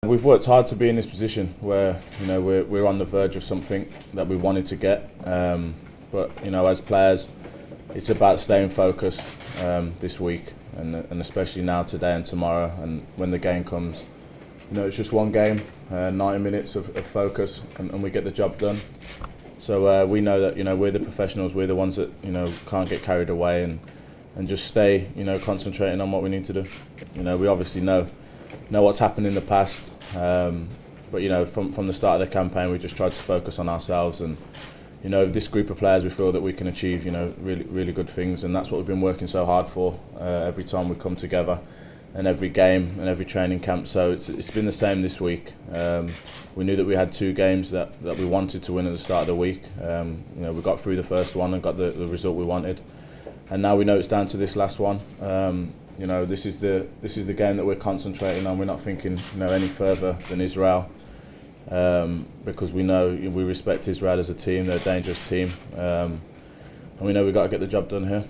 We've worked hard to be in this position where we're on the verge of something that we wanted to get, but as players, it's about staying focused this week, and especially now, today and tomorrow, and when the game comes. It's just one game, 90 minutes of focus, and we get the job done. So we know that we're the professionals, we're the ones that can't get carried away and just stay concentrating on what we need to do. We obviously know what's happened in the past, but from the start of the campaign we just tried to focus on ourselves, and this group of players, we feel that we can achieve really good things, and that's what we've been working so hard for every time we come together, and every game and every training camp. So it's been the same this week. We knew that we had 2 games that we wanted to win at the start of the week. We got through the first one and got the result we wanted, and now we know it's down to this last one. This is the game that we're concentrating on. We're not thinking any further than Israel, because we respect Israel as a team. They're a dangerous team, and we know we've got to get the job done here.